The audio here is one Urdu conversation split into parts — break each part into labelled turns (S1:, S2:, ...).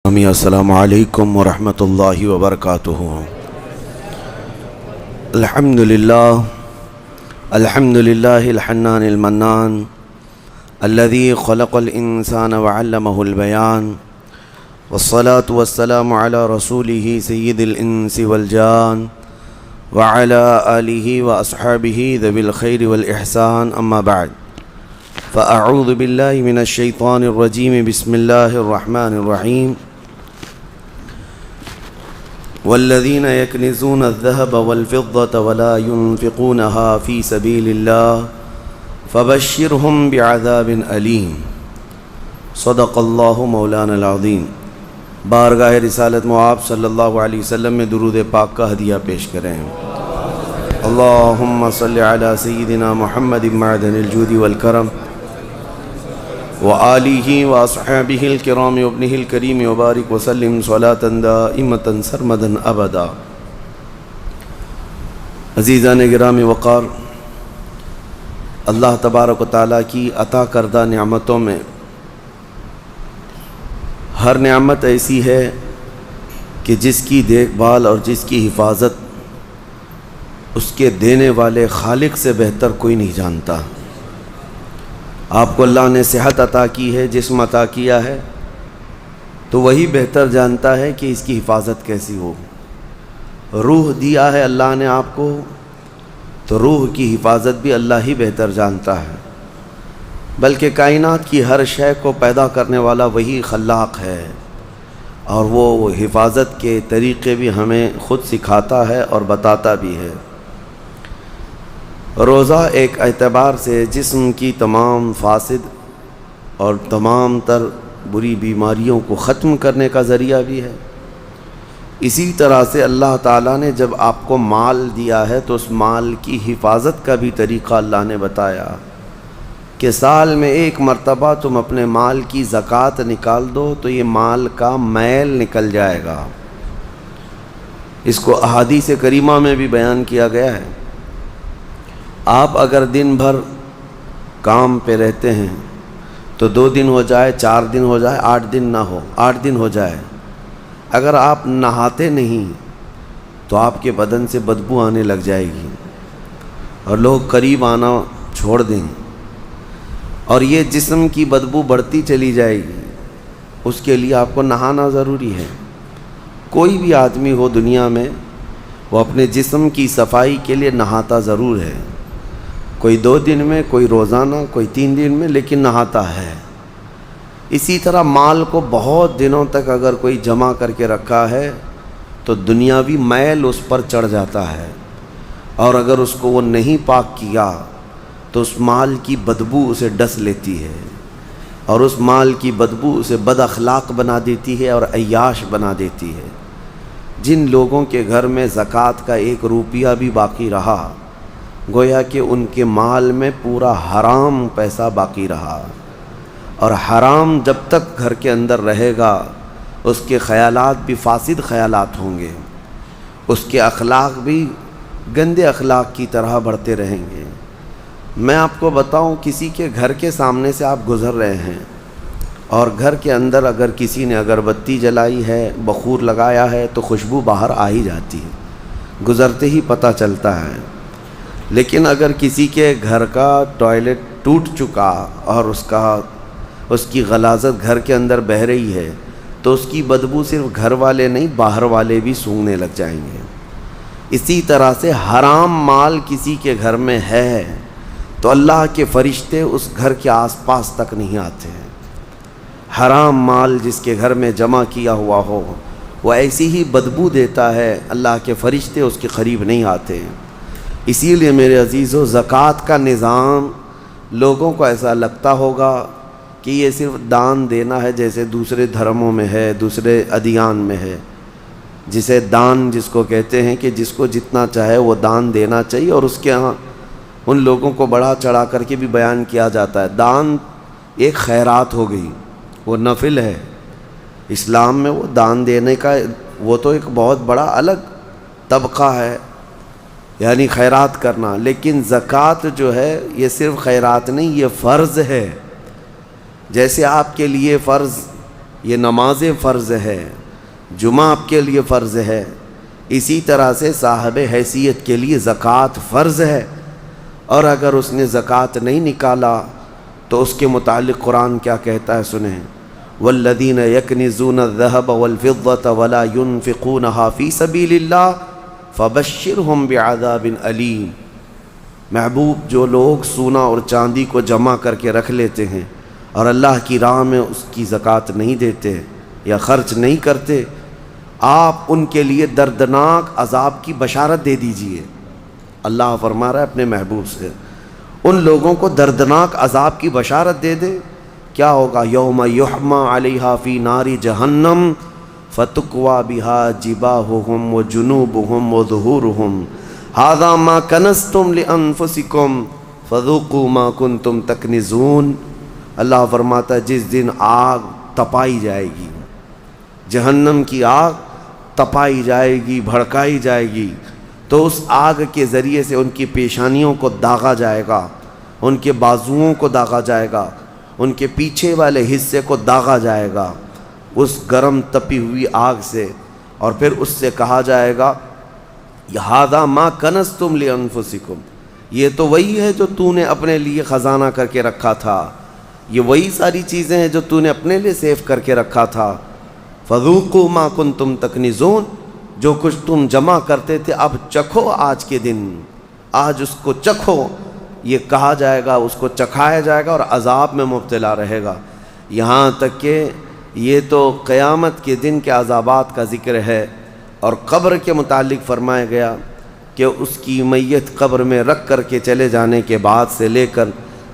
S1: السلام علیکم ورحمۃ اللہ وبرکاتہ۔ الحمد للہ الحنان المنان الذي خلق الانسان وعلمه البيان، والصلاة والسلام على رسوله سید الانس والجان وعلى آلہ واصحابہ ذوی الخیر والاحسان، اما بعد فاعوذ باللہ من الشیطان الرجیم، بسم اللہ الرحمن الرحیم۔ والذین یکنزون الذهب والفضة ولا ينفقونها في سبیل اللہ فبشرهم بعذاب علیم۔ صدق اللہ مولانا العظیم۔ بارگاہ رسالت مآب صلی اللہ علیہ وسلم میں درود پاک کا ہدیہ پیش کریں۔ اللہم صلی علی سیدنا محمد معدن الجود والکرم وآلہ واصحابہ الکرام وابنہ الکریم وبارک وسلم صلاة دائمة سرمدا ابدا۔ عزیزان گرامی وقار، اللہ تبارک و تعالیٰ کی عطا کردہ نعمتوں میں ہر نعمت ایسی ہے کہ جس کی دیکھ بھال اور جس کی حفاظت اس کے دینے والے خالق سے بہتر کوئی نہیں جانتا۔ آپ کو اللہ نے صحت عطا کی ہے، جسم عطا کیا ہے، تو وہی بہتر جانتا ہے کہ اس کی حفاظت کیسی ہو۔ روح دیا ہے اللہ نے آپ کو، تو روح کی حفاظت بھی اللہ ہی بہتر جانتا ہے، بلکہ کائنات کی ہر شے کو پیدا کرنے والا وہی خلاق ہے، اور وہ حفاظت کے طریقے بھی ہمیں خود سکھاتا ہے اور بتاتا بھی ہے۔ روزہ ایک اعتبار سے جسم کی تمام فاسد اور تمام تر بری بیماریوں کو ختم کرنے کا ذریعہ بھی ہے۔ اسی طرح سے اللہ تعالیٰ نے جب آپ کو مال دیا ہے تو اس مال کی حفاظت کا بھی طریقہ اللہ نے بتایا کہ سال میں ایک مرتبہ تم اپنے مال کی زکوٰۃ نکال دو تو یہ مال کا میل نکل جائے گا۔ اس کو احادیث کریمہ میں بھی بیان کیا گیا ہے۔ آپ اگر دن بھر کام پہ رہتے ہیں تو 2 دن ہو جائے، 4 دن ہو جائے، 8 دن نہ ہو، 8 دن ہو جائے، اگر آپ نہاتے نہیں تو آپ کے بدن سے بدبو آنے لگ جائے گی اور لوگ قریب آنا چھوڑ دیں، اور یہ جسم کی بدبو بڑھتی چلی جائے گی۔ اس کے لیے آپ کو نہانا ضروری ہے۔ کوئی بھی آدمی ہو دنیا میں، وہ اپنے جسم کی صفائی کے لیے نہاتا ضرور ہے، کوئی 2 دن میں، کوئی روزانہ، کوئی 3 دن میں، لیکن نہاتا ہے۔ اسی طرح مال کو بہت دنوں تک اگر کوئی جمع کر کے رکھا ہے تو دنیاوی میل اس پر چڑھ جاتا ہے، اور اگر اس کو وہ نہیں پاک کیا تو اس مال کی بدبو اسے ڈس لیتی ہے، اور اس مال کی بدبو اسے بد اخلاق بنا دیتی ہے اور عیاش بنا دیتی ہے۔ جن لوگوں کے گھر میں زکوٰۃ کا 1 روپیہ بھی باقی رہا، گویا کہ ان کے مال میں پورا حرام پیسہ باقی رہا، اور حرام جب تک گھر کے اندر رہے گا اس کے خیالات بھی فاسد خیالات ہوں گے، اس کے اخلاق بھی گندے اخلاق کی طرح بڑھتے رہیں گے۔ میں آپ کو بتاؤں، کسی کے گھر کے سامنے سے آپ گزر رہے ہیں اور گھر کے اندر اگر کسی نے اگربتی جلائی ہے، بخور لگایا ہے، تو خوشبو باہر آ ہی جاتی ہے، گزرتے ہی پتہ چلتا ہے۔ لیکن اگر کسی کے گھر کا ٹوائلٹ ٹوٹ چکا اور اس کی غلاظت گھر کے اندر بہہ رہی ہے تو اس کی بدبو صرف گھر والے نہیں، باہر والے بھی سونگھنے لگ جائیں گے۔ اسی طرح سے حرام مال کسی کے گھر میں ہے تو اللہ کے فرشتے اس گھر کے آس پاس تک نہیں آتے ہیں۔ حرام مال جس کے گھر میں جمع کیا ہوا ہو وہ ایسی ہی بدبو دیتا ہے، اللہ کے فرشتے اس کے قریب نہیں آتے۔ اسی لیے میرے عزیزو، زکوٰۃ کا نظام لوگوں کو ایسا لگتا ہوگا کہ یہ صرف دان دینا ہے، جیسے دوسرے دھرموں میں ہے، دوسرے ادیان میں ہے، جسے دان جس کو کہتے ہیں کہ جس کو جتنا چاہے وہ دان دینا چاہیے، اور اس کے ہاں ان لوگوں کو بڑھا چڑھا کر کے بھی بیان کیا جاتا ہے۔ دان ایک خیرات ہو گئی، وہ نفل ہے۔ اسلام میں وہ دان دینے کا وہ تو ایک بہت بڑا الگ طبقہ ہے، یعنی خیرات کرنا۔ لیکن زکوٰۃ جو ہے یہ صرف خیرات نہیں، یہ فرض ہے۔ جیسے آپ کے لیے فرض یہ نمازیں فرض ہے، جمعہ آپ کے لیے فرض ہے، اسی طرح سے صاحب حیثیت کے لیے زکوٰۃ فرض ہے، اور اگر اس نے زکوٰۃ نہیں نکالا تو اس کے متعلق قرآن کیا کہتا ہے سنیں، والذین یکنزون الذهب والفضة ولا ينفقونها فی سبیل اللہ فبشرهم بعذاب علیم۔ محبوب، جو لوگ سونا اور چاندی کو جمع کر کے رکھ لیتے ہیں اور اللہ کی راہ میں اس کی زکوٰۃ نہیں دیتے یا خرچ نہیں کرتے، آپ ان کے لیے دردناک عذاب کی بشارت دے دیجئے۔ اللہ فرما رہا ہے اپنے محبوب سے، ان لوگوں کو دردناک عذاب کی بشارت دے دے۔ کیا ہوگا؟ یوم یحمى علیہا فی نار جہنم فتکوی بہا جباہہم وجنوبہم وظہورہم ھذا ما کنزتم لانفسکم فذوقوا ما کنتم تکنزون۔ اللہ فرماتا ہے جس دن آگ تپائی جائے گی، جہنم کی آگ تپائی جائے گی، بھڑکائی جائے گی، تو اس آگ کے ذریعے سے ان کی پیشانیوں کو داغا جائے گا، ان کے بازوؤں کو داغا جائے گا، ان کے پیچھے والے حصے کو داغا جائے گا اس گرم تپی ہوئی آگ سے، اور پھر اس سے کہا جائے گا ھذا ما کنزتم لانفسکم، یہ تو وہی ہے جو تو نے اپنے لیے خزانہ کر کے رکھا تھا، یہ وہی ساری چیزیں ہیں جو تو نے اپنے لیے سیف کر کے رکھا تھا، فذوقوا ما کنتم تکنزون، جو کچھ تم جمع کرتے تھے اب چکھو آج کے دن، آج اس کو چکھو، یہ کہا جائے گا، اس کو چکھایا جائے گا اور عذاب میں مبتلا رہے گا۔ یہاں تک کہ یہ تو قیامت کے دن کے عذابات کا ذکر ہے، اور قبر کے متعلق فرمایا گیا کہ اس کی میت قبر میں رکھ کر کے چلے جانے کے بعد سے لے کر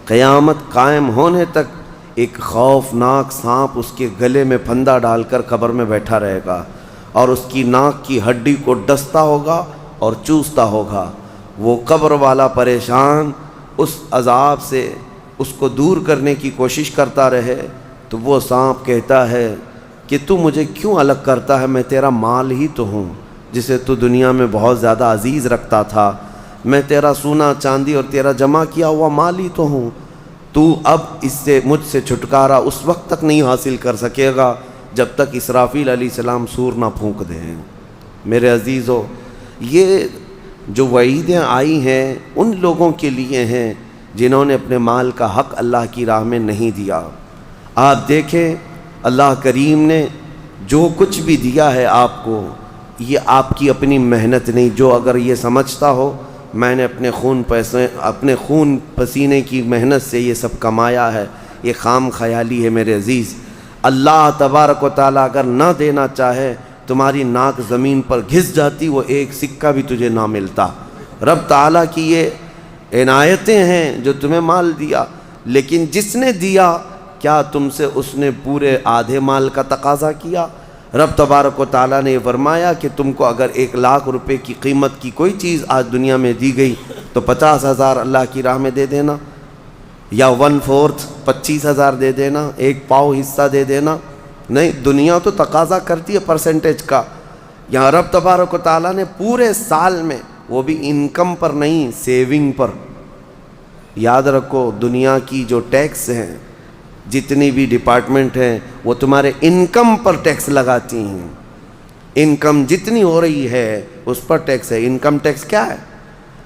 S1: قیامت قائم ہونے تک ایک خوفناک سانپ اس کے گلے میں پھندا ڈال کر قبر میں بیٹھا رہے گا، اور اس کی ناک کی ہڈی کو ڈستا ہوگا اور چوستا ہوگا۔ وہ قبر والا پریشان اس عذاب سے اس کو دور کرنے کی کوشش کرتا رہے، تو وہ سانپ کہتا ہے کہ تو مجھے کیوں الگ کرتا ہے، میں تیرا مال ہی تو ہوں جسے تو دنیا میں بہت زیادہ عزیز رکھتا تھا، میں تیرا سونا چاندی اور تیرا جمع کیا ہوا مال ہی تو ہوں، تو اب اس سے مجھ سے چھٹکارا اس وقت تک نہیں حاصل کر سکے گا جب تک اسرافیل علیہ السلام سور نہ پھونک دیں۔ میرے عزیزو، یہ جو وعیدیں آئی ہیں ان لوگوں کے لیے ہیں جنہوں نے اپنے مال کا حق اللہ کی راہ میں نہیں دیا۔ آپ دیکھیں اللہ کریم نے جو کچھ بھی دیا ہے آپ کو، یہ آپ کی اپنی محنت نہیں، جو اگر یہ سمجھتا ہو میں نے اپنے خون پسینے کی محنت سے یہ سب کمایا ہے، یہ خام خیالی ہے میرے عزیز۔ اللہ تبارک و تعالیٰ اگر نہ دینا چاہے، تمہاری ناک زمین پر گھس جاتی، وہ ایک سکہ بھی تجھے نہ ملتا۔ رب تعالیٰ کی یہ عنایتیں ہیں جو تمہیں مال دیا، لیکن جس نے دیا کیا تم سے اس نے پورے آدھے مال کا تقاضا کیا؟ رب تبارک و تعالیٰ نے یہ فرمایا کہ تم کو اگر 1,00,000 روپے کی قیمت کی کوئی چیز آج دنیا میں دی گئی تو 50,000 اللہ کی راہ میں دے دینا، یا 1/4 25,000 دے دینا، 1 پاؤ حصہ دے دینا۔ نہیں، دنیا تو تقاضا کرتی ہے پرسنٹیج کا، یہاں رب تبارک و تعالیٰ نے پورے سال میں، وہ بھی انکم پر نہیں، سیونگ پر۔ یاد رکھو دنیا کی جو ٹیکس ہیں، جتنی بھی ڈپارٹمنٹ ہیں، وہ تمہارے انکم پر ٹیکس لگاتی ہیں۔ انکم جتنی ہو رہی ہے اس پر ٹیکس ہے۔ انکم ٹیکس کیا ہے؟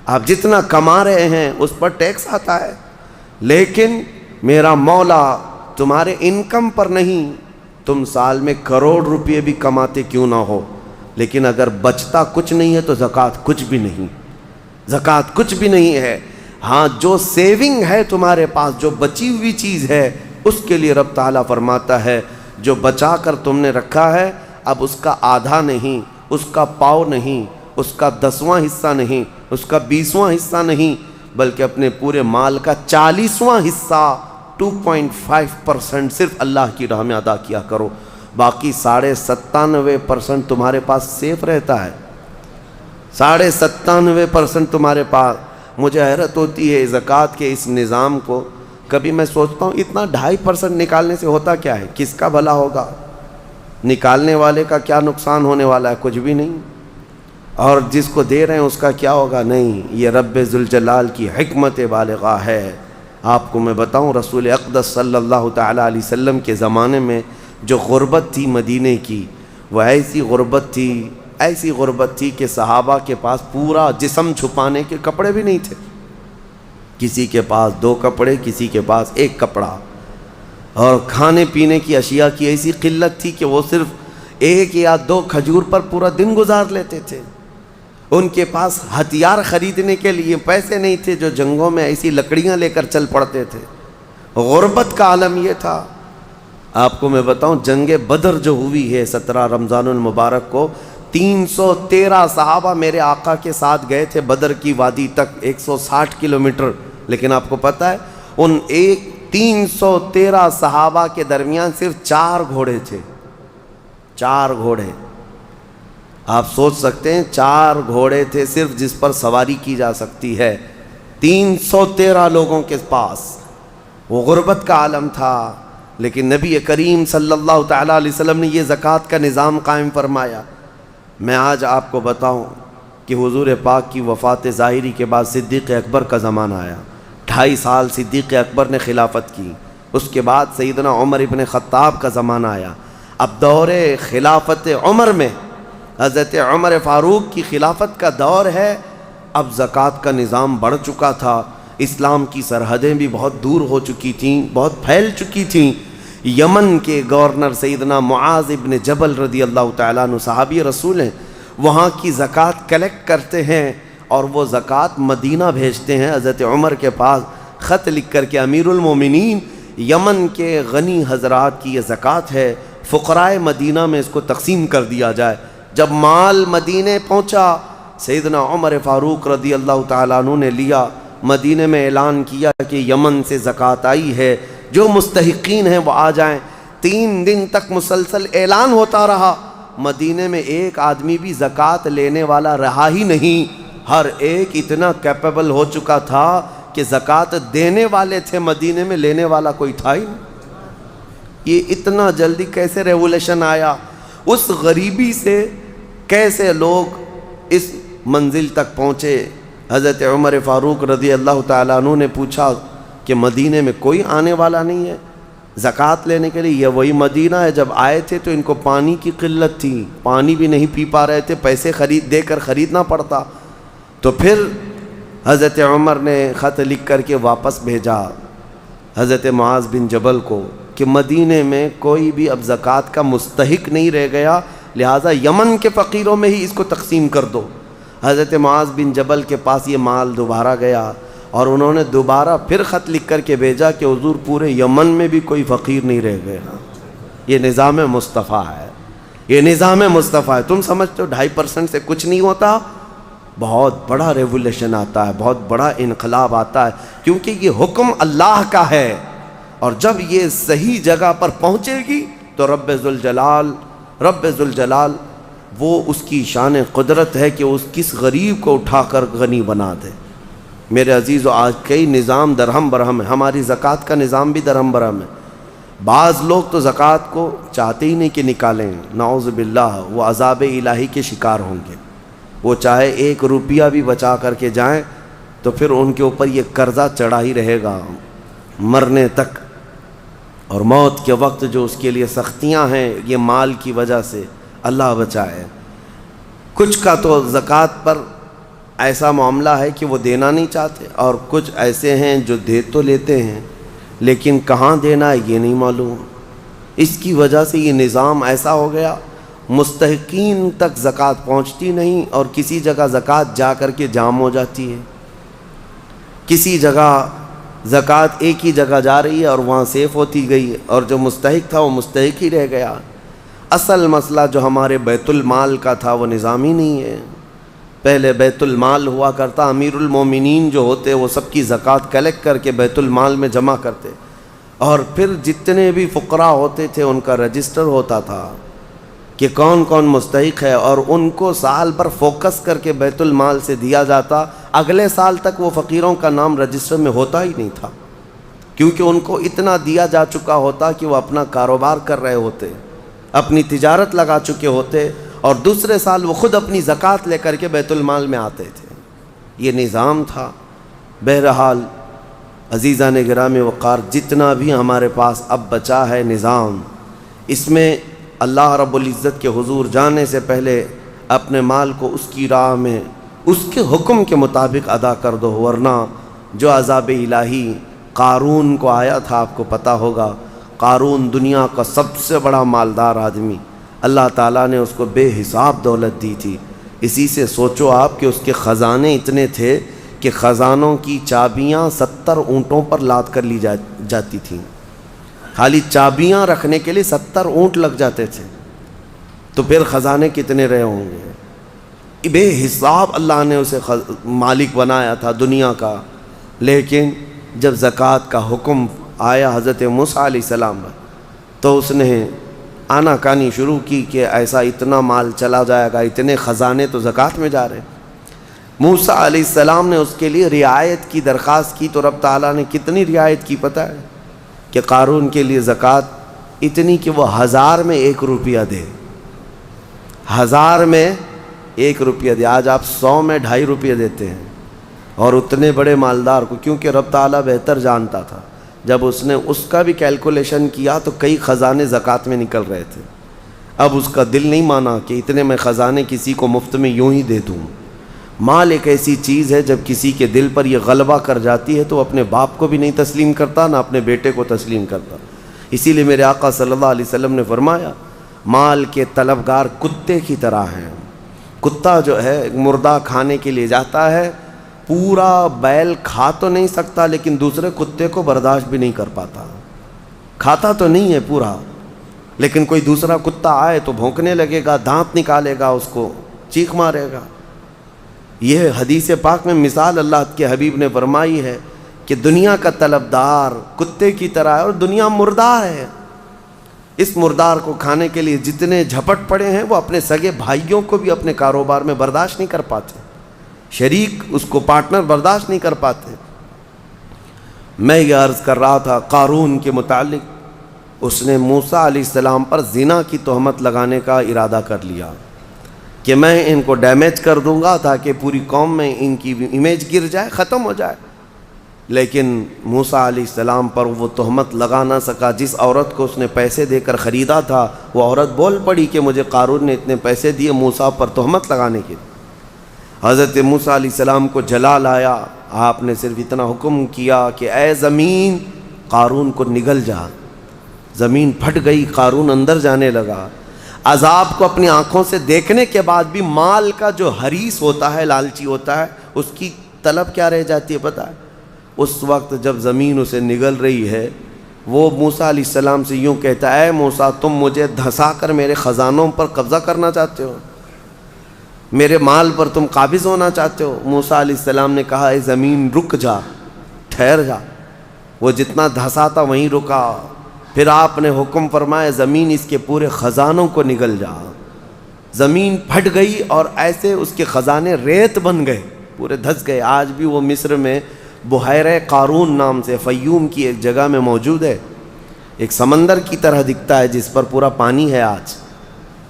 S1: آپ جتنا کما رہے ہیں اس پر ٹیکس آتا ہے، لیکن میرا مولا تمہارے انکم پر نہیں۔ تم سال میں کروڑ روپے بھی کماتے کیوں نہ ہو، لیکن اگر بچتا کچھ نہیں ہے تو زکوٰۃ کچھ بھی نہیں، زکوٰۃ کچھ بھی نہیں ہے۔ ہاں، جو سیونگ ہے تمہارے پاس، جو بچی ہوئی چیز ہے، اس کے لیے رب تعالیٰ فرماتا ہے جو بچا کر تم نے رکھا ہے، اب اس کا آدھا نہیں، اس کا پاؤ نہیں، اس کا 10واں حصہ نہیں، اس کا 20واں حصہ نہیں، بلکہ اپنے پورے مال کا 40واں حصہ 2.5% صرف اللہ کی راہ میں ادا کیا کرو۔ باقی 97.5% تمہارے پاس سیف رہتا ہے، 97.5% تمہارے پاس۔ مجھے حیرت ہوتی ہے زکوٰۃ کے اس نظام کو، کبھی میں سوچتا ہوں اتنا 2.5% نکالنے سے ہوتا کیا ہے؟ کس کا بھلا ہوگا؟ نکالنے والے کا کیا نقصان ہونے والا ہے؟ کچھ بھی نہیں۔ اور جس کو دے رہے ہیں اس کا کیا ہوگا؟ نہیں۔ یہ رب ذوالجلال کی حکمت بالغہ ہے۔ آپ کو میں بتاؤں، رسول اقدس صلی اللہ تعالیٰ علیہ وسلم کے زمانے میں جو غربت تھی مدینے کی وہ ایسی غربت تھی کہ صحابہ کے پاس پورا جسم چھپانے کے کپڑے بھی نہیں تھے. کسی کے پاس 2 کپڑے، کسی کے پاس 1 کپڑا. اور کھانے پینے کی اشیاء کی ایسی قلت تھی کہ وہ صرف 1 یا 2 کھجور پر پورا دن گزار لیتے تھے. ان کے پاس ہتھیار خریدنے کے لیے پیسے نہیں تھے جو جنگوں میں ایسی لکڑیاں لے کر چل پڑتے تھے. غربت کا عالم یہ تھا. آپ کو میں بتاؤں، جنگ بدر جو ہوئی ہے 17 رمضان المبارک کو، 313 صحابہ میرے آقا کے ساتھ گئے تھے بدر کی وادی تک، 160 کلومیٹر. لیکن آپ کو پتہ ہے ان 313 صحابہ کے درمیان صرف 4 گھوڑے تھے. 4 گھوڑے. آپ سوچ سکتے ہیں 4 گھوڑے تھے صرف جس پر سواری کی جا سکتی ہے 313 لوگوں کے پاس. وہ غربت کا عالم تھا. لیکن نبی کریم صلی اللہ تعالیٰ علیہ وسلم نے یہ زکوٰۃ کا نظام قائم فرمایا. میں آج آپ کو بتاؤں کہ حضور پاک کی وفات ظاہری کے بعد صدیق اکبر کا زمانہ آیا. 2.5 سال صدیق اکبر نے خلافت کی. اس کے بعد سیدنا عمر ابن خطاب کا زمانہ آیا. اب دور خلافت عمر میں حضرت عمر فاروق کی خلافت کا دور ہے. اب زکوٰۃ کا نظام بڑھ چکا تھا. اسلام کی سرحدیں بھی بہت دور ہو چکی تھیں، بہت پھیل چکی تھیں. یمن کے گورنر سیدنا معاذ ابن جبل رضی اللہ تعالیٰ عنہ صحابی رسول ہیں، وہاں کی زکوٰۃ کلیکٹ کرتے ہیں اور وہ زکوٰۃ مدینہ بھیجتے ہیں حضرت عمر کے پاس خط لکھ کر کے، امیر المومنین یمن کے غنی حضرات کی یہ زکوٰۃ ہے، فقراء مدینہ میں اس کو تقسیم کر دیا جائے. جب مال مدینے پہنچا سیدنا عمر فاروق رضی اللہ تعالیٰ عنہ نے لیا، مدینے میں اعلان کیا کہ یمن سے زکوٰۃ آئی ہے، جو مستحقین ہیں وہ آ جائیں. 3 دن تک مسلسل اعلان ہوتا رہا. مدینے میں ایک آدمی بھی زکوٰۃ لینے والا رہا ہی نہیں. ہر ایک اتنا کیپیبل ہو چکا تھا کہ زکوٰۃ دینے والے تھے، مدینے میں لینے والا کوئی تھا ہی نہیں. یہ اتنا جلدی کیسے ریولیوشن آیا؟ اس غریبی سے کیسے لوگ اس منزل تک پہنچے؟ حضرت عمر فاروق رضی اللہ تعالیٰ عنہ نے پوچھا کہ مدینے میں کوئی آنے والا نہیں ہے زکوٰۃ لینے کے لیے؟ یہ وہی مدینہ ہے جب آئے تھے تو ان کو پانی کی قلت تھی، پانی بھی نہیں پی پا رہے تھے، پیسے دے کر خریدنا پڑتا. تو پھر حضرت عمر نے خط لکھ کر کے واپس بھیجا حضرت معاذ بن جبل کو کہ مدینے میں کوئی بھی اب زکوٰۃ کا مستحق نہیں رہ گیا، لہٰذا یمن کے فقیروں میں ہی اس کو تقسیم کر دو. حضرت معاذ بن جبل کے پاس یہ مال دوبارہ گیا اور انہوں نے دوبارہ پھر خط لکھ کر کے بھیجا کہ حضور پورے یمن میں بھی کوئی فقیر نہیں رہ گیا. یہ نظام مصطفیٰ ہے، یہ نظام مصطفیٰ ہے. تم سمجھتے ہو 2.5% سے کچھ نہیں ہوتا؟ بہت بڑا ریولیوشن آتا ہے، بہت بڑا انقلاب آتا ہے، کیونکہ یہ حکم اللہ کا ہے. اور جب یہ صحیح جگہ پر پہنچے گی تو رب ذوالجلال وہ اس کی شان قدرت ہے کہ اس کس غریب کو اٹھا کر غنی بنا دے. میرے عزیزو، آج کئی نظام درہم برہم ہے. ہماری زکوٰۃ کا نظام بھی درہم برہم ہے. بعض لوگ تو زکوٰۃ کو چاہتے ہی نہیں کہ نکالیں، نعوذ باللہ، وہ عذاب الہی کے شکار ہوں گے. وہ چاہے 1 روپیہ بھی بچا کر کے جائیں تو پھر ان کے اوپر یہ قرضہ چڑھا ہی رہے گا مرنے تک. اور موت کے وقت جو اس کے لیے سختیاں ہیں یہ مال کی وجہ سے، اللہ بچائے. کچھ کا تو زکوٰۃ پر ایسا معاملہ ہے کہ وہ دینا نہیں چاہتے، اور کچھ ایسے ہیں جو دے تو لیتے ہیں لیکن کہاں دینا ہے یہ نہیں معلوم. اس کی وجہ سے یہ نظام ایسا ہو گیا، مستحقین تک زکوٰۃ پہنچتی نہیں اور کسی جگہ زکوٰۃ جا کر کے جام ہو جاتی ہے. کسی جگہ زکوٰۃ ایک ہی جگہ جا رہی ہے اور وہاں سیف ہوتی گئی اور جو مستحق تھا وہ مستحق ہی رہ گیا. اصل مسئلہ جو ہمارے بیت المال کا تھا وہ نظام ہی نہیں ہے. پہلے بیت المال ہوا کرتا، امیر المومنین جو ہوتے وہ سب کی زکوٰۃ کلیکٹ کر کے بیت المال میں جمع کرتے، اور پھر جتنے بھی فقراء ہوتے تھے ان کا رجسٹر ہوتا تھا کہ کون کون مستحق ہے، اور ان کو سال بھر فوکس کر کے بیت المال سے دیا جاتا. اگلے سال تک وہ فقیروں کا نام رجسٹر میں ہوتا ہی نہیں تھا، کیونکہ ان کو اتنا دیا جا چکا ہوتا کہ وہ اپنا کاروبار کر رہے ہوتے، اپنی تجارت لگا چکے ہوتے، اور دوسرے سال وہ خود اپنی زکوٰۃ لے کر کے بیت المال میں آتے تھے. یہ نظام تھا. بہرحال عزیزان گرامی وقار، جتنا بھی ہمارے پاس اب بچا ہے نظام، اس میں اللہ رب العزت کے حضور جانے سے پہلے اپنے مال کو اس کی راہ میں اس کے حکم کے مطابق ادا کر دو، ورنہ جو عذاب الہی قارون کو آیا تھا، آپ کو پتہ ہوگا، قارون دنیا کا سب سے بڑا مالدار آدمی، اللہ تعالیٰ نے اس کو بے حساب دولت دی تھی۔ اسی سے سوچو آپ کہ اس کے خزانے اتنے تھے کہ خزانوں کی چابیاں 70 اونٹوں پر لاد کر لی جاتی تھیں، خالی چابیاں رکھنے کے لیے 70 اونٹ لگ جاتے تھے، تو پھر خزانے کتنے رہے ہوں گے؟ بے حساب اللہ نے اسے مالک بنایا تھا دنیا کا۔ لیکن جب زکوٰۃ کا حکم آیا حضرت موسیٰ علیہ السلام پر، تو اس نے آنا کانی شروع کی کہ ایسا اتنا مال چلا جائے گا، اتنے خزانے تو زکوٰۃ میں جا رہے ہیں۔ موسیٰ علیہ السلام نے اس کے لیے رعایت کی درخواست کی، تو رب تعالیٰ نے کتنی رعایت کی پتہ ہے؟ کہ قارون کے لیے زکوٰۃ اتنی کہ وہ 1000 میں 1 روپیہ دے، 1000 میں 1 روپیہ دے۔ آج آپ 100 میں 2.5 روپیہ دیتے ہیں، اور اتنے بڑے مالدار کو، کیونکہ رب تعالیٰ بہتر جانتا تھا، جب اس نے اس کا بھی کیلکولیشن کیا تو کئی خزانے زکوٰۃ میں نکل رہے تھے۔ اب اس کا دل نہیں مانا کہ اتنے میں خزانے کسی کو مفت میں یوں ہی دے دوں۔ مال ایک ایسی چیز ہے جب کسی کے دل پر یہ غلبہ کر جاتی ہے تو وہ اپنے باپ کو بھی نہیں تسلیم کرتا، نہ اپنے بیٹے کو تسلیم کرتا۔ اسی لیے میرے آقا صلی اللہ علیہ وسلم نے فرمایا، مال کے طلبگار کتے کی طرح ہیں۔ کتا جو ہے مردہ کھانے کے لیے جاتا ہے، پورا بیل کھا تو نہیں سکتا لیکن دوسرے کتے کو برداشت بھی نہیں کر پاتا، کھاتا تو نہیں ہے پورا، لیکن کوئی دوسرا کتا آئے تو بھونکنے لگے گا، دانت نکالے گا، اس کو چیخ مارے گا۔ یہ حدیث پاک میں مثال اللہ کے حبیب نے فرمائی ہے کہ دنیا کا طلبدار کتے کی طرح ہے، اور دنیا مردار ہے۔ اس مردار کو کھانے کے لیے جتنے جھپٹ پڑے ہیں وہ اپنے سگے بھائیوں کو بھی اپنے کاروبار میں برداشت نہیں کر پاتے، شریک اس کو پارٹنر برداشت نہیں کر پاتے۔ میں یہ عرض کر رہا تھا قارون کے متعلق، اس نے موسیٰ علیہ السلام پر زنا کی تہمت لگانے کا ارادہ کر لیا کہ میں ان کو ڈیمیج کر دوں گا تاکہ پوری قوم میں ان کی امیج گر جائے، ختم ہو جائے۔ لیکن موسیٰ علیہ السلام پر وہ تہمت لگا نہ سکا۔ جس عورت کو اس نے پیسے دے کر خریدا تھا وہ عورت بول پڑی کہ مجھے قارون نے اتنے پیسے دیے موسیٰ پر تہمت لگانے کے۔ حضرت موسیٰ علیہ السلام کو جلال آیا، آپ نے صرف اتنا حکم کیا کہ اے زمین قارون کو نگل جا۔ زمین پھٹ گئی، قارون اندر جانے لگا۔ عذاب کو اپنی آنکھوں سے دیکھنے کے بعد بھی مال کا جو حریص ہوتا ہے، لالچی ہوتا ہے، اس کی طلب کیا رہ جاتی ہے پتہ ہے؟ اس وقت جب زمین اسے نگل رہی ہے، وہ موسیٰ علیہ السلام سے یوں کہتا ہے، اے موسیٰ تم مجھے دھسا کر میرے خزانوں پر قبضہ کرنا چاہتے ہو، میرے مال پر تم قابض ہونا چاہتے ہو؟ موسیٰ علیہ السلام نے کہا، اے زمین رک جا، ٹھہر جا۔ وہ جتنا دھسا تھا وہیں رکا۔ پھر آپ نے حکم فرمایا، زمین اس کے پورے خزانوں کو نگل جا۔ زمین پھٹ گئی اور ایسے اس کے خزانے ریت بن گئے، پورے دھس گئے۔ آج بھی وہ مصر میں بحیرہ قارون نام سے فیوم کی ایک جگہ میں موجود ہے، ایک سمندر کی طرح دکھتا ہے جس پر پورا پانی ہے آج،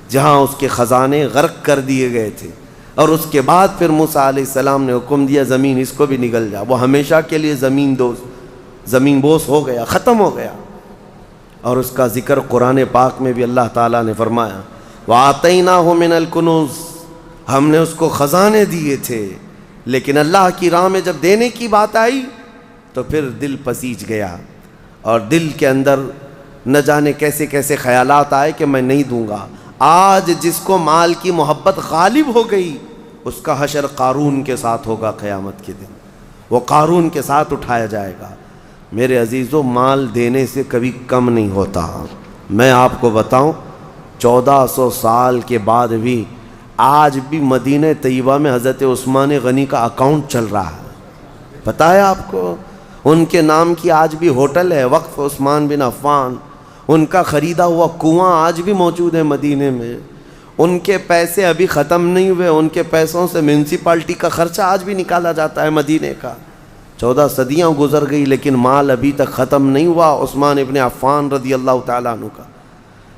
S1: جہاں اس کے خزانے غرق کر دیے گئے تھے۔ اور اس کے بعد پھر موسیٰ علیہ السلام نے حکم دیا، زمین اس کو بھی نگل جا۔ وہ ہمیشہ کے لیے زمین بوس ہو گیا، ختم ہو گیا۔ اور اس کا ذکر قرآن پاک میں بھی اللہ تعالیٰ نے فرمایا، وَآتَيْنَاهُ مِنَ الْكُنُوزِ، ہم نے اس کو خزانے دیے تھے، لیکن اللہ کی راہ میں جب دینے کی بات آئی تو پھر دل پسیج گیا، اور دل کے اندر نہ جانے کیسے کیسے خیالات آئے کہ میں نہیں دوں گا۔ آج جس کو مال کی محبت غالب ہو گئی، اس کا حشر قارون کے ساتھ ہوگا قیامت کے دن، وہ قارون کے ساتھ اٹھایا جائے گا۔ میرے عزیزو، مال دینے سے کبھی کم نہیں ہوتا۔ میں آپ کو بتاؤں، 1400 سال کے بعد بھی آج بھی مدینہ طیبہ میں حضرت عثمان غنی کا اکاؤنٹ چل رہا ہے، پتہ ہے آپ کو؟ ان کے نام کی آج بھی ہوٹل ہے، وقف عثمان بن عفان۔ ان کا خریدا ہوا کنواں آج بھی موجود ہے مدینے میں۔ ان کے پیسے ابھی ختم نہیں ہوئے، ان کے پیسوں سے میونسپلٹی کا خرچہ آج بھی نکالا جاتا ہے مدینے کا۔ 14 صدیاں گزر گئی لیکن مال ابھی تک ختم نہیں ہوا عثمان ابن عفان رضی اللہ تعالیٰ عنہ کا۔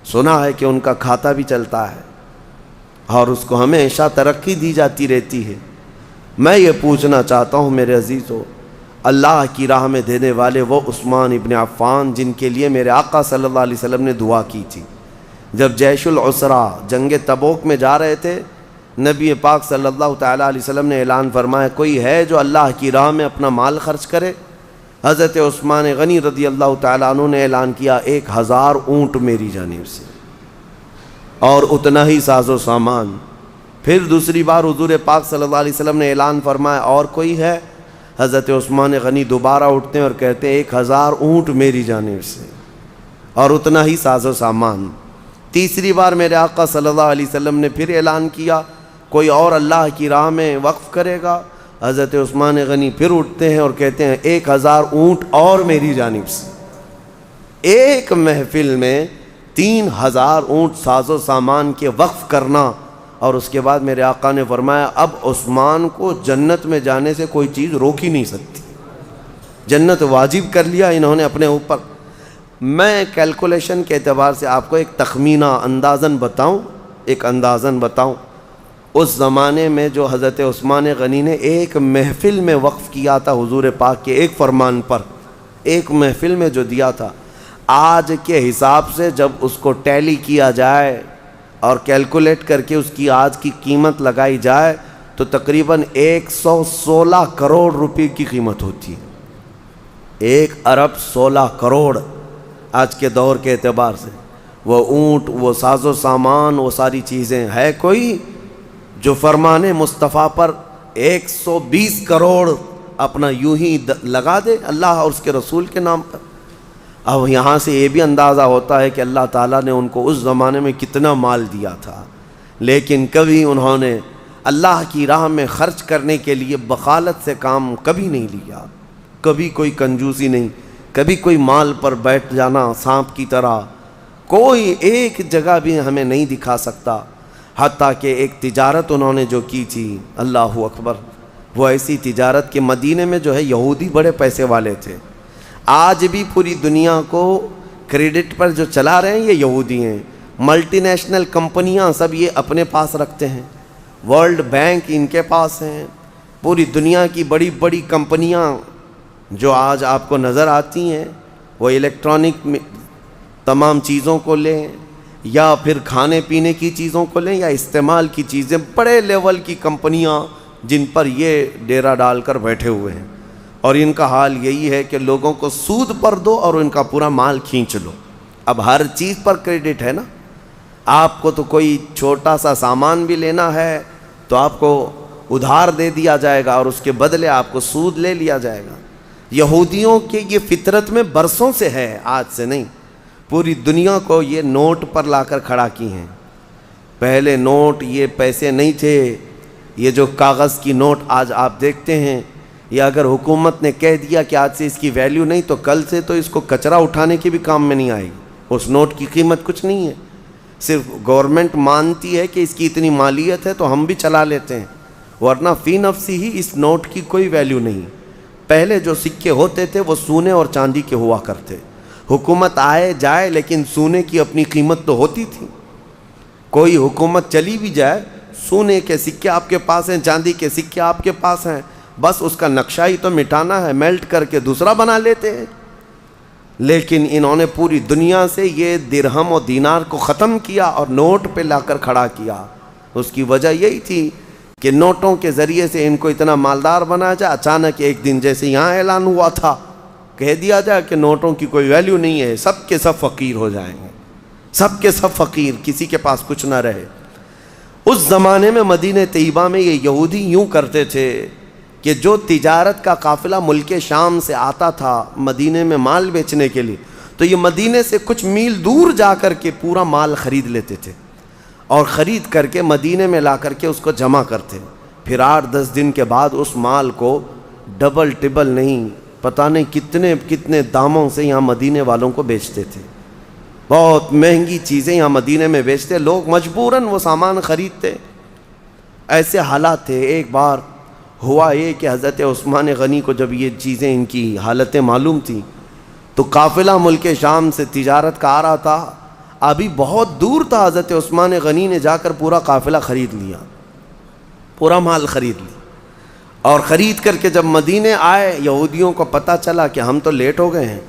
S1: سنا ہے کہ ان کا کھاتا بھی چلتا ہے اور اس کو ہمیشہ ترقی دی جاتی رہتی ہے۔ میں یہ پوچھنا چاہتا ہوں میرے عزیزو، اللہ کی راہ میں دینے والے وہ عثمان ابن عفان جن کے لیے میرے آقا صلی اللہ علیہ وسلم نے دعا کی تھی، جب جیش العسرہ جنگ تبوک میں جا رہے تھے، نبی پاک صلی اللہ تعالیٰ علیہ وسلم نے اعلان فرمایا کوئی ہے جو اللہ کی راہ میں اپنا مال خرچ کرے؟ حضرت عثمان غنی رضی اللہ تعالیٰ عنہ نے اعلان کیا 1000 اونٹ میری جانب سے اور اتنا ہی ساز و سامان۔ پھر دوسری بار حضور پاک صلی اللہ علیہ وسلم نے اعلان فرمایا اور کوئی ہے؟ حضرت عثمان غنی دوبارہ اٹھتے ہیں اور کہتے ہیں 1000 اونٹ میری جانب سے اور اتنا ہی ساز و سامان۔ تیسری بار میرے آقا صلی اللہ علیہ وسلم نے پھر اعلان کیا کوئی اور اللہ کی راہ میں وقف کرے گا؟ حضرت عثمان غنی پھر اٹھتے ہیں اور کہتے ہیں 1000 اونٹ اور میری جانب سے۔ ایک محفل میں 3000 اونٹ ساز و سامان کے وقف کرنا، اور اس کے بعد میرے آقا نے فرمایا اب عثمان کو جنت میں جانے سے کوئی چیز روک ہی نہیں سکتی، جنت واجب کر لیا انہوں نے اپنے اوپر۔ میں کیلکولیشن کے اعتبار سے آپ کو ایک تخمینہ اندازاً بتاؤں، اس زمانے میں جو حضرت عثمان غنی نے ایک محفل میں وقف کیا تھا حضور پاک کے ایک فرمان پر، ایک محفل میں جو دیا تھا، آج کے حساب سے جب اس کو ٹیلی کیا جائے اور کیلکولیٹ کر کے اس کی آج کی قیمت لگائی جائے تو تقریباً 116 کروڑ روپے کی قیمت ہوتی ہے۔ 1 ارب 16 کروڑ آج کے دور کے اعتبار سے۔ وہ اونٹ، وہ ساز و سامان، وہ ساری چیزیں، ہے کوئی جو فرمان مصطفیٰ پر 120 کروڑ اپنا یوں ہی لگا دے اللہ اور اس کے رسول کے نام پر؟ اب یہاں سے یہ بھی اندازہ ہوتا ہے کہ اللہ تعالیٰ نے ان کو اس زمانے میں کتنا مال دیا تھا، لیکن کبھی انہوں نے اللہ کی راہ میں خرچ کرنے کے لیے بخالت سے کام کبھی نہیں لیا، کبھی کوئی کنجوسی نہیں، کبھی کوئی مال پر بیٹھ جانا سانپ کی طرح کوئی ایک جگہ بھی ہمیں نہیں دکھا سکتا۔ حتیٰ کہ ایک تجارت انہوں نے جو کی تھی، اللہ اکبر، وہ ایسی تجارت کہ مدینے میں جو ہے یہودی بڑے پیسے والے تھے۔ آج بھی پوری دنیا کو کریڈٹ پر جو چلا رہے ہیں یہ یہودی ہیں، ملٹی نیشنل کمپنیاں سب یہ اپنے پاس رکھتے ہیں، ورلڈ بینک ان کے پاس ہیں، پوری دنیا کی بڑی بڑی کمپنیاں جو آج آپ کو نظر آتی ہیں، وہ الیکٹرانک تمام چیزوں کو لیں یا پھر کھانے پینے کی چیزوں کو لیں یا استعمال کی چیزیں، بڑے لیول کی کمپنیاں جن پر یہ ڈیرا ڈال کر بیٹھے ہوئے ہیں، اور ان کا حال یہی ہے کہ لوگوں کو سود پر دو اور ان کا پورا مال کھینچ لو۔ اب ہر چیز پر کریڈٹ ہے نا، آپ کو تو کوئی چھوٹا سا سامان بھی لینا ہے تو آپ کو ادھار دے دیا جائے گا اور اس کے بدلے آپ کو سود لے لیا جائے گا۔ یہودیوں کے یہ فطرت میں برسوں سے ہے، آج سے نہیں، پوری دنیا کو یہ نوٹ پر لا کر کھڑا کی ہیں۔ پہلے نوٹ یہ پیسے نہیں تھے، یہ جو کاغذ کی نوٹ آج آپ دیکھتے ہیں، یا اگر حکومت نے کہہ دیا کہ آج سے اس کی ویلیو نہیں تو کل سے تو اس کو کچرا اٹھانے کے بھی کام میں نہیں آئے گی، اس نوٹ کی قیمت کچھ نہیں ہے، صرف گورنمنٹ مانتی ہے کہ اس کی اتنی مالیت ہے تو ہم بھی چلا لیتے ہیں، ورنہ فی نفسی ہی اس نوٹ کی کوئی ویلیو نہیں۔ پہلے جو سکے ہوتے تھے وہ سونے اور چاندی کے ہوا کرتے، حکومت آئے جائے لیکن سونے کی اپنی قیمت تو ہوتی تھی، کوئی حکومت چلی بھی جائے سونے کے سکے آپ کے پاس ہیں، چاندی کے سکے آپ کے پاس ہیں، بس اس کا نقشہ ہی تو مٹانا ہے، میلٹ کر کے دوسرا بنا لیتے ہیں۔ لیکن انہوں نے پوری دنیا سے یہ درہم و دینار کو ختم کیا اور نوٹ پہ لا کر کھڑا کیا۔ اس کی وجہ یہی تھی کہ نوٹوں کے ذریعے سے ان کو اتنا مالدار بنا جائے۔ اچانک ایک دن جیسے یہاں اعلان ہوا تھا، کہہ دیا جائے کہ نوٹوں کی کوئی ویلیو نہیں ہے، سب کے سب فقیر ہو جائیں گے، سب کے سب فقیر، کسی کے پاس کچھ نہ رہے۔ اس زمانے میں مدینہ طیبہ میں یہ یہودی یوں کرتے تھے کہ جو تجارت کا قافلہ ملک شام سے آتا تھا مدینے میں مال بیچنے کے لیے، تو یہ مدینے سے کچھ میل دور جا کر کے پورا مال خرید لیتے تھے اور خرید کر کے مدینے میں لا کر کے اس کو جمع کرتے، پھر 8-10 دن کے بعد اس مال کو ڈبل ٹبل نہیں، پتہ نہیں کتنے کتنے داموں سے یہاں مدینے والوں کو بیچتے تھے، بہت مہنگی چیزیں یہاں مدینے میں بیچتے، لوگ مجبوراً وہ سامان خریدتے۔ ایسے حالات تھے۔ ایک بار ہوا یہ کہ حضرت عثمان غنی کو جب یہ چیزیں ان کی حالتیں معلوم تھیں تو قافلہ ملک شام سے تجارت کا آ رہا تھا، ابھی بہت دور تھا، حضرت عثمان غنی نے جا کر پورا قافلہ خرید لیا، پورا مال خرید لیا، اور خرید کر کے جب مدینے آئے یہودیوں کو پتہ چلا کہ ہم تو لیٹ ہو گئے ہیں،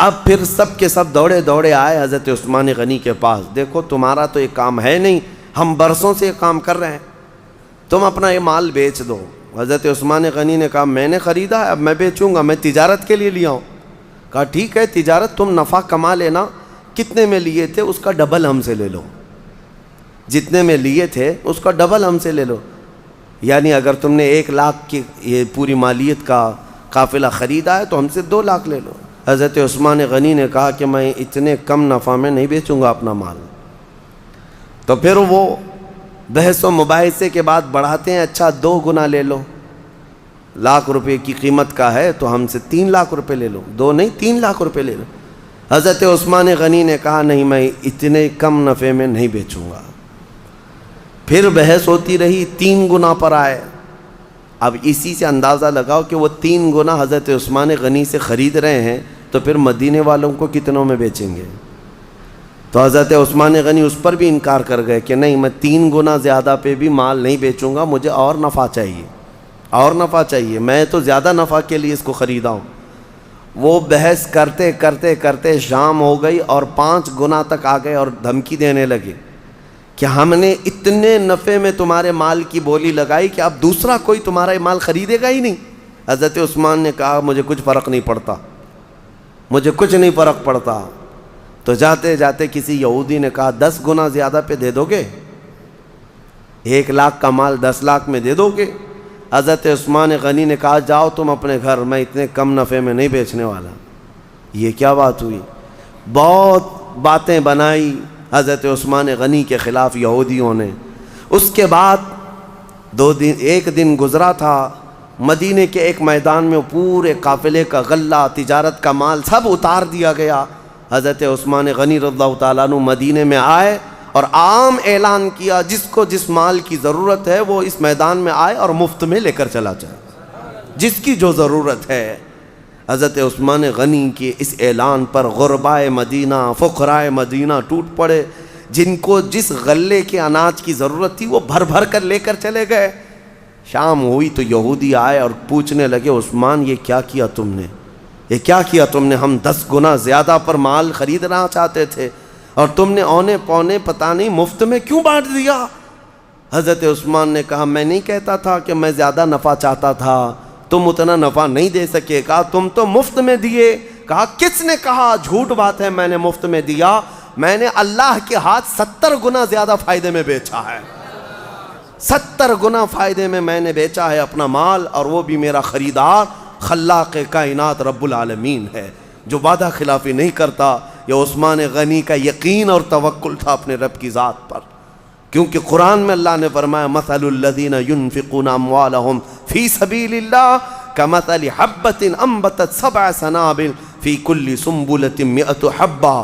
S1: اب پھر سب کے سب دوڑے دوڑے آئے حضرت عثمان غنی کے پاس، دیکھو تمہارا تو یہ کام ہے نہیں، ہم برسوں سے یہ کام کر رہے ہیں، تم اپنا یہ مال بیچ دو۔ حضرت عثمان غنی نے کہا میں نے خریدا ہے، اب میں بیچوں گا، میں تجارت کے لیے لیا ہوں۔ کہا ٹھیک ہے تجارت، تم نفع کما لینا، کتنے میں لیے تھے اس کا ڈبل ہم سے لے لو، جتنے میں لیے تھے اس کا ڈبل ہم سے لے لو، یعنی اگر تم نے 1,00,000 کی یہ پوری مالیت کا قافلہ خریدا ہے تو ہم سے 2,00,000 لے لو۔ حضرت عثمان غنی نے کہا کہ میں اتنے کم نفع میں نہیں بیچوں گا اپنا مال۔ تو پھر وہ بحث و مباحثے کے بعد بڑھاتے ہیں، اچھا 2 گنا لے لو، 1,00,000 روپے کی قیمت کا ہے تو ہم سے 3,00,000 روپے لے لو، 2 نہیں 3,00,000 روپے لے لو۔ حضرت عثمان غنی نے کہا نہیں میں اتنے کم نفع میں نہیں بیچوں گا۔ پھر بحث ہوتی رہی، 3 گنا پر آئے۔ اب اسی سے اندازہ لگاؤ کہ وہ 3 گنا حضرت عثمان غنی سے خرید رہے ہیں تو پھر مدینے والوں کو کتنوں میں بیچیں گے؟ تو حضرت عثمان غنی اس پر بھی انکار کر گئے کہ نہیں میں 3 گنا زیادہ پہ بھی مال نہیں بیچوں گا، مجھے اور نفع چاہیے، اور نفع چاہیے، میں تو زیادہ نفع کے لیے اس کو خریدا ہوں۔ وہ بحث کرتے کرتے کرتے شام ہو گئی اور 5 گنا تک آ گئے اور دھمکی دینے لگے کہ ہم نے اتنے نفع میں تمہارے مال کی بولی لگائی کہ اب دوسرا کوئی تمہارا مال خریدے گا ہی نہیں۔ حضرت عثمان نے کہا مجھے کچھ فرق نہیں پڑتا، مجھے کچھ نہیں فرق پڑتا۔ تو جاتے جاتے کسی یہودی نے کہا 10 گنا زیادہ پہ دے دو گے؟ 1,00,000 کا مال 10,00,000 میں دے دو گے؟ حضرت عثمان غنی نے کہا جاؤ تم اپنے گھر، میں اتنے کم نفع میں نہیں بیچنے والا۔ یہ کیا بات ہوئی؟ بہت باتیں بنائی حضرت عثمان غنی کے خلاف یہودیوں نے۔ اس کے بعد 1 دن گزرا تھا، مدینے کے ایک میدان میں پورے قافلے کا غلہ، تجارت کا مال سب اتار دیا گیا۔ حضرت عثمان غنی رضی اللہ تعالیٰ عنہ مدینے میں آئے اور عام اعلان کیا جس کو جس مال کی ضرورت ہے وہ اس میدان میں آئے اور مفت میں لے کر چلا جائے، جس کی جو ضرورت ہے۔ حضرت عثمان غنی کے اس اعلان پر غربائے مدینہ، فقرائے مدینہ ٹوٹ پڑے، جن کو جس غلے کے اناج کی ضرورت تھی وہ بھر بھر کر لے کر چلے گئے۔ شام ہوئی تو یہودی آئے اور پوچھنے لگے عثمان یہ کیا کیا تم نے، یہ کیا کیا تم نے؟ ہم 10 گنا زیادہ پر مال خریدنا چاہتے تھے اور تم نے اونے پونے پتہ نہیں مفت میں کیوں بانٹ دیا؟ حضرت عثمان نے کہا میں نہیں کہتا تھا کہ میں زیادہ نفع چاہتا تھا، تم اتنا نفع نہیں دے سکے، کہا تم تو مفت میں دیے۔ کہا کس نے کہا؟ جھوٹ بات ہے، میں نے مفت میں دیا، میں نے اللہ کے ہاتھ 70 گنا زیادہ فائدے میں بیچا ہے، 70 گنا فائدے میں نے بیچا ہے اپنا مال، اور وہ بھی میرا خریدار خلاق کائنات رب العالمین ہے جو وعدہ خلافی نہیں کرتا۔ یہ عثمان غنی کا یقین اور توکل تھا اپنے رب کی ذات پر، کیونکہ قرآن میں اللہ نے فرمایا مثل الذین ینفقون اموالہم فی سبیل اللہ کمثل حبۃ انبتت 7 سنابل فی کل سنبلۃ 100 حبہ۔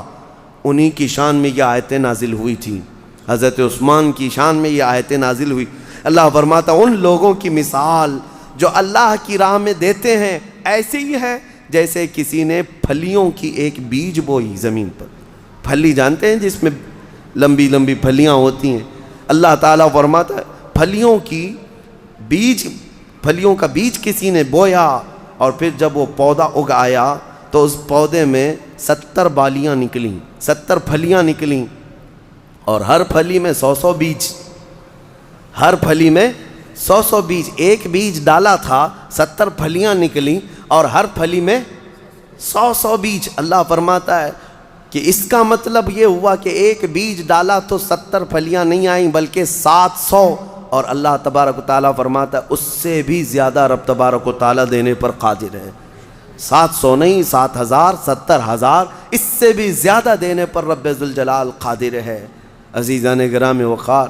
S1: انہی کی شان میں یہ آیتیں نازل ہوئی تھیں، حضرت عثمان کی شان میں یہ آیتیں نازل ہوئی۔ اللہ فرماتا ان لوگوں کی مثال جو اللہ کی راہ میں دیتے ہیں ایسے ہی ہے جیسے کسی نے پھلیوں کی ایک بیج بوئی زمین پر۔ پھلی جانتے ہیں جس میں لمبی لمبی پھلیاں ہوتی ہیں، اللہ تعالیٰ فرماتا ہے پھلیوں کا بیج کسی نے بویا، اور پھر جب وہ پودا اگ آیا تو اس پودے میں 70 بالیاں نکلیں، 70 پھلیاں نکلیں، اور ہر پھلی میں 100 بیج، ہر پھلی میں 100 بیج، ایک بیج ڈالا تھا 70 پھلیاں نکلیں اور ہر پھلی میں 100 بیج۔ اللہ فرماتا ہے کہ اس کا مطلب یہ ہوا کہ ایک بیج ڈالا تو 70 پھلیاں نہیں آئیں بلکہ 700، اور اللہ تبارک و تعالیٰ فرماتا ہے اس سے بھی زیادہ رب تبارک و تعالیٰ دینے پر قادر ہے۔ 700 نہیں، 7,000، 70,000، اس سے بھی زیادہ دینے پر رب ذوالجلال قادر ہے۔ عزیزان گرامی وقار،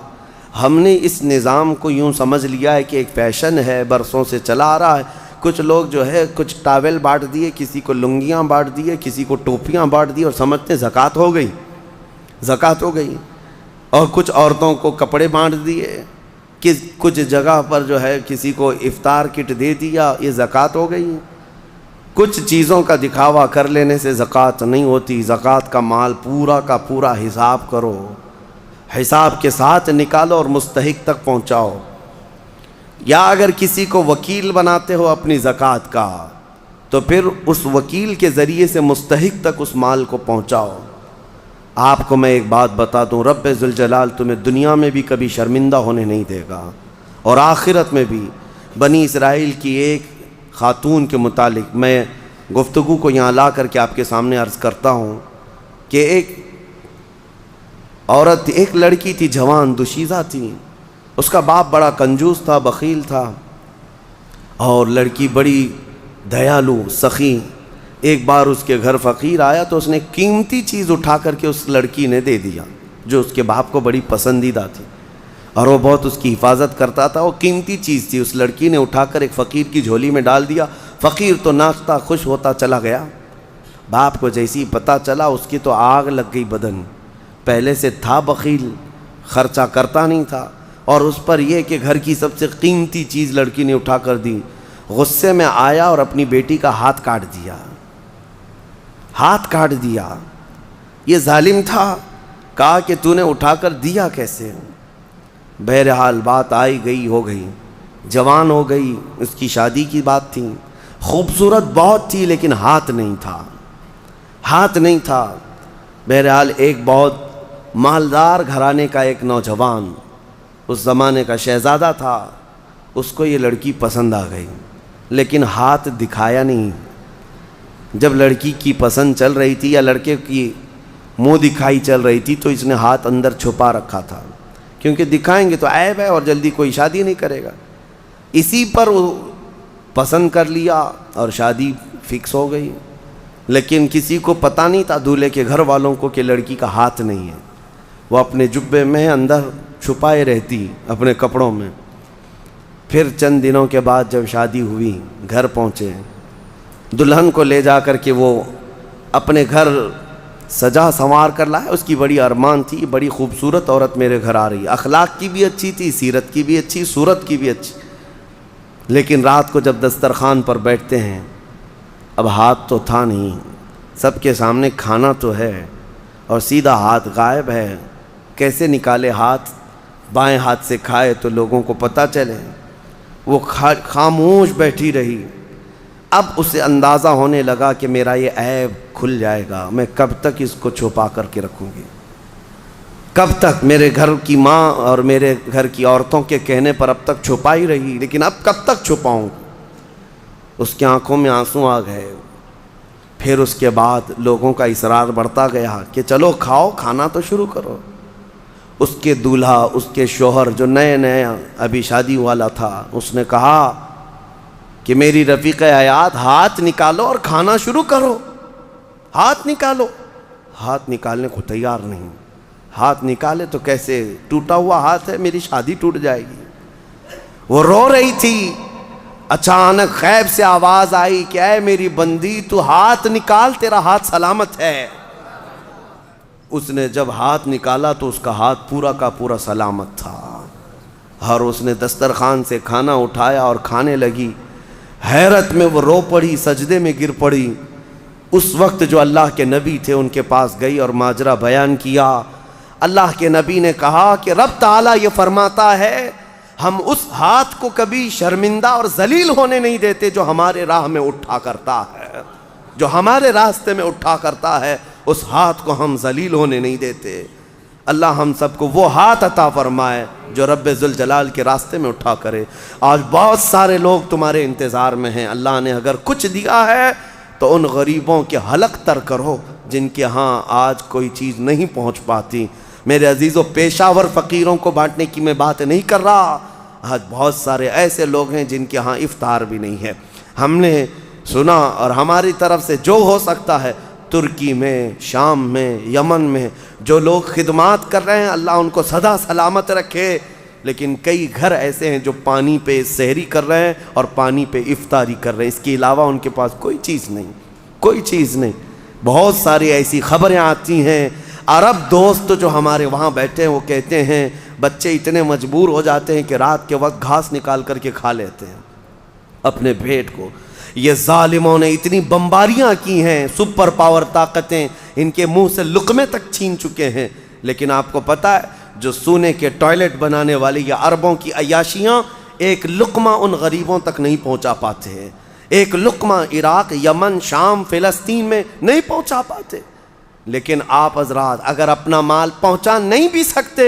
S1: ہم نے اس نظام کو یوں سمجھ لیا ہے کہ ایک فیشن ہے، برسوں سے چلا آ رہا ہے۔ کچھ لوگ جو ہے کچھ ٹاول بانٹ دیے، کسی کو لنگیاں بانٹ دیے، کسی کو ٹوپیاں بانٹ دی اور سمجھتے زکوٰۃ ہو گئی، زکوٰۃ ہو گئی، اور کچھ عورتوں کو کپڑے بانٹ دیے، کچھ جگہ پر جو ہے کسی کو افطار کٹ دے دیا، یہ زکوٰۃ ہو گئی۔ کچھ چیزوں کا دکھاوا کر لینے سے زکوٰۃ نہیں ہوتی، زکوٰۃ کا مال پورا کا پورا حساب کرو، حساب کے ساتھ نکالو اور مستحق تک پہنچاؤ۔ یا اگر کسی کو وکیل بناتے ہو اپنی زکوٰۃ کا تو پھر اس وکیل کے ذریعے سے مستحق تک اس مال کو پہنچاؤ۔ آپ کو میں ایک بات بتا دوں، رب ذوالجلال تمہیں دنیا میں بھی کبھی شرمندہ ہونے نہیں دے گا، اور آخرت میں بھی۔ بنی اسرائیل کی ایک خاتون کے متعلق میں گفتگو کو یہاں لا کر کے آپ کے سامنے عرض کرتا ہوں کہ ایک عورت، ایک لڑکی تھی، جوان دوشیزہ تھی، اس کا باپ بڑا کنجوس تھا، بخیل تھا، اور لڑکی بڑی دیالو سخی۔ ایک بار اس کے گھر فقیر آیا تو اس نے قیمتی چیز اٹھا کر کے اس لڑکی نے دے دیا جو اس کے باپ کو بڑی پسندیدہ تھی، اور وہ بہت اس کی حفاظت کرتا تھا۔ وہ قیمتی چیز تھی، اس لڑکی نے اٹھا کر ایک فقیر کی جھولی میں ڈال دیا۔ فقیر تو ناچتا خوش ہوتا چلا گیا۔ باپ کو جیسی پتہ چلا، اس کی تو آگ لگ گئی بدن۔ پہلے سے تھا بخیل، خرچہ کرتا نہیں تھا، اور اس پر یہ کہ گھر کی سب سے قیمتی چیز لڑکی نے اٹھا کر دی۔ غصے میں آیا اور اپنی بیٹی کا ہاتھ کاٹ دیا، ہاتھ کاٹ دیا۔ یہ ظالم تھا، کہا کہ تو نے اٹھا کر دیا کیسے؟ بہرحال بات آئی گئی ہو گئی، جوان ہو گئی، اس کی شادی کی بات تھی، خوبصورت بہت تھی لیکن ہاتھ نہیں تھا، ہاتھ نہیں تھا۔ بہرحال ایک بہت مالدار گھرانے کا ایک نوجوان، اس زمانے کا شہزادہ تھا، اس کو یہ لڑکی پسند آ گئی، لیکن ہاتھ دکھایا نہیں۔ جب لڑکی کی پسند چل رہی تھی یا لڑکے کی منہ دکھائی چل رہی تھی تو اس نے ہاتھ اندر چھپا رکھا تھا، کیونکہ دکھائیں گے تو عیب ہے اور جلدی کوئی شادی نہیں کرے گا۔ اسی پر وہ پسند کر لیا اور شادی فکس ہو گئی، لیکن کسی کو پتہ نہیں تھا، دولہے کے گھر والوں کو، کہ لڑکی کا ہاتھ نہیں ہے۔ وہ اپنے جبے میں اندر چھپائے رہتی اپنے کپڑوں میں۔ پھر چند دنوں کے بعد جب شادی ہوئی، گھر پہنچے، دلہن کو لے جا کر کے وہ اپنے گھر سجا سنوار کر لائے۔ اس کی بڑی ارمان تھی، بڑی خوبصورت عورت میرے گھر آ رہی ہے، اخلاق کی بھی اچھی تھی، سیرت کی بھی اچھی، صورت کی بھی اچھی۔ لیکن رات کو جب دسترخوان پر بیٹھتے ہیں، اب ہاتھ تو تھا نہیں، سب کے سامنے کھانا تو ہے اور سیدھا ہاتھ غائب ہے۔ کیسے نکالے ہاتھ؟ بائیں ہاتھ سے کھائے تو لوگوں کو پتہ چلے۔ وہ خاموش بیٹھی رہی۔ اب اسے اندازہ ہونے لگا کہ میرا یہ عیب کھل جائے گا، میں کب تک اس کو چھپا کر کے رکھوں گی؟ کب تک؟ میرے گھر کی ماں اور میرے گھر کی عورتوں کے کہنے پر اب تک چھپا ہی رہی، لیکن اب کب تک چھپاؤں؟ اس کی آنکھوں میں آنسو آ گئے۔ پھر اس کے بعد لوگوں کا اصرار بڑھتا گیا کہ چلو کھاؤ، کھانا تو شروع کرو۔ اس کے دولہا، اس کے شوہر جو نئے نئے ابھی شادی والا تھا، اس نے کہا کہ میری رفیق حیات، ہاتھ نکالو اور کھانا شروع کرو، ہاتھ نکالو۔ ہاتھ نکالنے کو تیار نہیں۔ ہاتھ نکالے تو کیسے؟ ٹوٹا ہوا ہاتھ ہے، میری شادی ٹوٹ جائے گی۔ وہ رو رہی تھی۔ اچانک غیب سے آواز آئی کہ اے میری بندی، تو ہاتھ نکال، تیرا ہاتھ سلامت ہے۔ اس نے جب ہاتھ نکالا تو اس کا ہاتھ پورا کا پورا سلامت تھا، اور اس نے دسترخوان سے کھانا اٹھایا اور کھانے لگی۔ حیرت میں وہ رو پڑی، سجدے میں گر پڑی۔ اس وقت جو اللہ کے نبی تھے ان کے پاس گئی اور ماجرا بیان کیا۔ اللہ کے نبی نے کہا کہ رب تعالیٰ یہ فرماتا ہے، ہم اس ہاتھ کو کبھی شرمندہ اور ذلیل ہونے نہیں دیتے جو ہمارے راہ میں اٹھا کرتا ہے، جو ہمارے راستے میں اٹھا کرتا ہے، اس ہاتھ کو ہم ذلیل ہونے نہیں دیتے۔ اللہ ہم سب کو وہ ہاتھ عطا فرمائے جو رب ذوالجلال کے راستے میں اٹھا کرے۔ آج بہت سارے لوگ تمہارے انتظار میں ہیں، اللہ نے اگر کچھ دیا ہے تو ان غریبوں کے حلق تر کرو جن کے ہاں آج کوئی چیز نہیں پہنچ پاتی۔ میرے عزیزوں، پیشہ ور فقیروں کو بانٹنے کی میں بات نہیں کر رہا، آج بہت سارے ایسے لوگ ہیں جن کے ہاں افطار بھی نہیں ہے۔ ہم نے سنا اور ہماری طرف سے جو ہو سکتا ہے، ترکی میں، شام میں، یمن میں جو لوگ خدمات کر رہے ہیں، اللہ ان کو سدا سلامت رکھے۔ لیکن کئی گھر ایسے ہیں جو پانی پہ سحری کر رہے ہیں اور پانی پہ افطاری کر رہے ہیں، اس کے علاوہ ان کے پاس کوئی چیز نہیں، کوئی چیز نہیں۔ بہت ساری ایسی خبریں آتی ہیں، عرب دوست جو ہمارے وہاں بیٹھے ہیں وہ کہتے ہیں بچے اتنے مجبور ہو جاتے ہیں کہ رات کے وقت گھاس نکال کر کے کھا لیتے ہیں اپنے پیٹ کو۔ یہ ظالموں نے اتنی بمباریاں کی ہیں، سپر پاور طاقتیں ان کے منہ سے لقمے تک چھین چکے ہیں، لیکن آپ کو پتہ ہے جو سونے کے ٹوائلٹ بنانے والی یا عربوں کی عیاشیاں ایک لقمہ ان غریبوں تک نہیں پہنچا پاتے ہیں۔ ایک لقمہ عراق، یمن، شام، فلسطین میں نہیں پہنچا پاتے، لیکن آپ حضرات اگر اپنا مال پہنچا نہیں بھی سکتے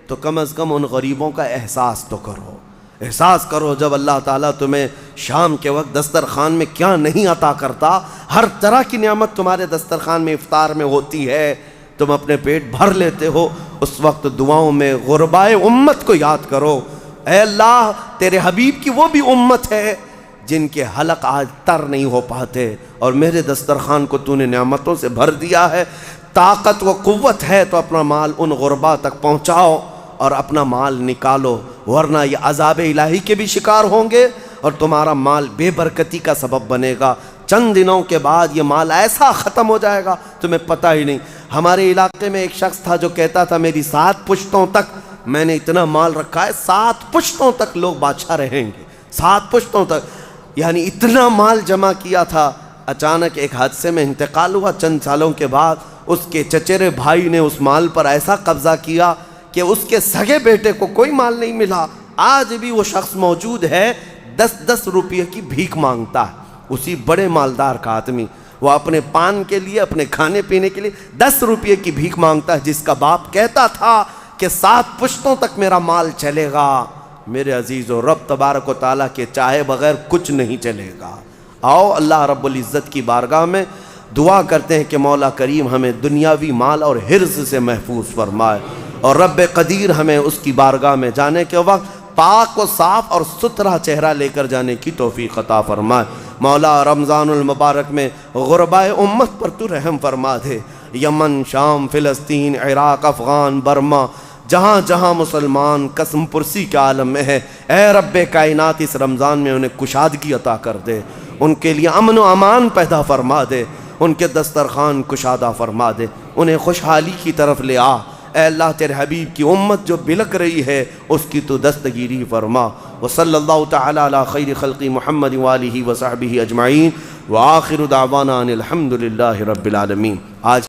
S1: تو کم از کم ان غریبوں کا احساس تو کرو، احساس کرو جب اللہ تعالیٰ تمہیں شام کے وقت دسترخوان میں کیا نہیں عطا کرتا، ہر طرح کی نعمت تمہارے دسترخوان میں افطار میں ہوتی ہے، تم اپنے پیٹ بھر لیتے ہو، اس وقت دعاؤں میں غربائے امت کو یاد کرو، اے اللہ تیرے حبیب کی وہ بھی امت ہے جن کے حلق آج تر نہیں ہو پاتے، اور میرے دسترخوان کو تو نے نعمتوں سے بھر دیا ہے، طاقت و قوت ہے تو اپنا مال ان غربا تک پہنچاؤ اور اپنا مال نکالو، ورنہ یہ عذاب الہی کے بھی شکار ہوں گے اور تمہارا مال بے برکتی کا سبب بنے گا۔ چند دنوں کے بعد یہ مال ایسا ختم ہو جائے گا تمہیں پتہ ہی نہیں۔ ہمارے علاقے میں ایک شخص تھا جو کہتا تھا میری 7 پشتوں تک میں نے اتنا مال رکھا ہے، 7 پشتوں تک لوگ بادشاہ رہیں گے، 7 پشتوں تک، یعنی اتنا مال جمع کیا تھا۔ اچانک ایک حادثے میں انتقال ہوا، چند سالوں کے بعد اس کے چچیرے بھائی نے اس مال پر ایسا قبضہ کیا کہ اس کے سگے بیٹے کو کوئی مال نہیں ملا۔ آج بھی وہ شخص موجود ہے، 10-10 روپے کی بھیک مانگتا ہے، اسی بڑے مالدار کا آدمی، وہ اپنے پان کے لیے، اپنے کھانے پینے کے لیے 10 روپے کی بھیک مانگتا ہے، جس کا باپ کہتا تھا کہ 7 پشتوں تک میرا مال چلے گا۔ میرے عزیزو، رب تبارک و تعالیٰ کے چاہے بغیر کچھ نہیں چلے گا۔ آؤ اللہ رب العزت کی بارگاہ میں دعا کرتے ہیں کہ مولا کریم ہمیں دنیاوی مال اور حرص سے محفوظ فرمائے، اور رب قدیر ہمیں اس کی بارگاہ میں جانے کے وقت پاک و صاف اور ستھرا چہرہ لے کر جانے کی توفیق عطا فرمائے۔ مولا رمضان المبارک میں غربائے امت پر تو رحم فرما دے، یمن، شام، فلسطین، عراق، افغان، برما، جہاں جہاں مسلمان قسم پرسی کے عالم میں ہے، اے رب کائنات اس رمضان میں انہیں کشادگی عطا کر دے، ان کے لیے امن و امان پیدا فرما دے، ان کے دسترخوان کشادہ فرما دے، انہیں خوشحالی کی طرف لے آ۔ اے اللہ تیرے حبیب کی امت جو بلک رہی ہے اس کی تو دستگیری فرما۔ وصلی اللہ تعالی علی خیر خلق محمد وآلہ وصحبہ اجمعین، وآخر دعوانا ان الحمد للہ رب العالمین۔ آج